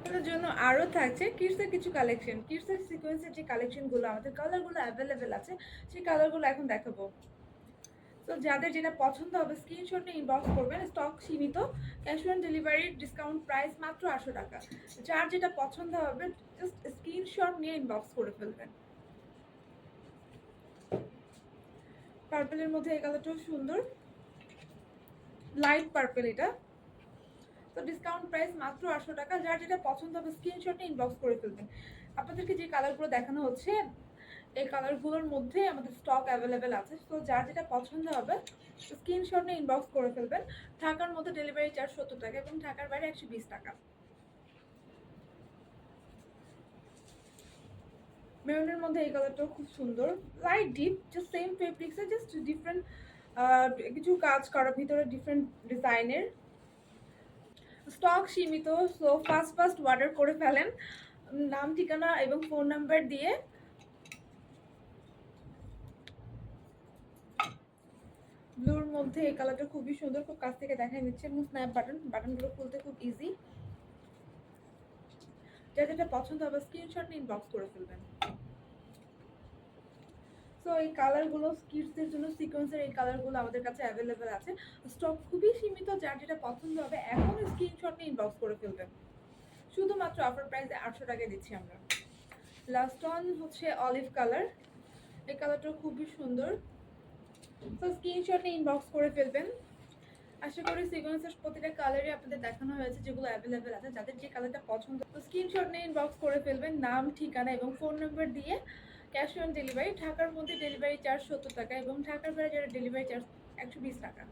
আপনাদের জন্য আরও থাকছে কিডসের কিছু কালেকশন। কিডসের সিকোয়েন্সের যে কালেকশনগুলো আমাদের কালারগুলো অ্যাভেলেবেল আছে, সেই কালারগুলো এখন দেখাবো। তো যাদের যেটা পছন্দ হবে স্ক্রিনশট নিয়ে ইনবক্স করবেন। স্টক সীমিত, cash on delivery, discount price মাত্র 800 টাকা। যার যেটা পছন্দ হবে জাস্ট স্ক্রিনশট নিয়ে ইনবক্স করে ফেলবেন। পার্পেলের মধ্যে এই কালারটাও সুন্দর, লাইট পার্পেল এটা। তো ডিসকাউন্ট প্রাইস মাত্র 800 টাকা। যার যেটা পছন্দ হবে স্ক্রিনশট নিয়ে ইনবক্স করে ফেলবেন। আপনাদেরকে যে কালারগুলো দেখানো হচ্ছে এই কালারগুলোর মধ্যে আমাদের স্টক অ্যাভেলেবেল আছে। তো যার যেটা পছন্দ হবে স্ক্রিনশট নিয়ে ইনবক্স করে ফেলবেন। ঢাকার মধ্যে ডেলিভারি চার্জ 70 টাকা এবং ঢাকার বাইরে 120 টাকা। মেরুনের মধ্যে এই কালারটাও খুব সুন্দর, লাইট ডিপ, জাস্ট সেম ফেব্রিক্সে জাস্ট ডিফারেন্ট কিছু কাজ করা, ভিতরে ডিফারেন্ট ডিজাইনের। স্টক সীমিত, সো ফাস্ট অর্ডার করে ফেলেন নাম, ঠিকানা এবং ফোন নাম্বার দিয়ে। ব্লুর মধ্যে এই কালারটা খুবই সুন্দর, খুব কাছ থেকে দেখাই নিচ্ছে এবং স্ন্যাপ বাটনগুলো খুলতে খুব ইজি। যার যেটা পছন্দ হবে স্ক্রিনশট নিয়ে ইনবক্স করে ফেলবেন। সো এই কালারগুলো কিডসদের জন্য সিকোয়েন্সের এই কালারগুলো আমাদের কাছে অ্যাভেলেবেল আছে। স্টক খুবই সীমিত, যার যেটা পছন্দ হবে এখন স্ক্রিনশট নিয়ে ইনবক্স করে ফেলবেন। শুধুমাত্র অফার প্রাইসে 800 টাকায় দিচ্ছি আমরা। লাস্ট অন হচ্ছে অলিভ কালার, এই কালারটা খুবই সুন্দর। তো স্ক্রিনশট নিয়ে ইনবক্স করে ফেলবেন। আশা করি সিকোয়েন্সের প্রতিটা কালারই আপনাদের দেখানো হয়েছে, যেগুলো অ্যাভেলেবেল আছে। যাদের যে কালারটা পছন্দ তো স্ক্রিনশট নিয়ে ইনবক্স করে ফেলবেন নাম, ঠিকানা এবং ফোন নাম্বার দিয়ে। ক্যাশ অন ডেলিভারি, ঢাকার মধ্যে ডেলিভারি চার্জ 70 টাকা এবং ঢাকার বাইরে যারা ডেলিভারি চার্জ 120 টাকা।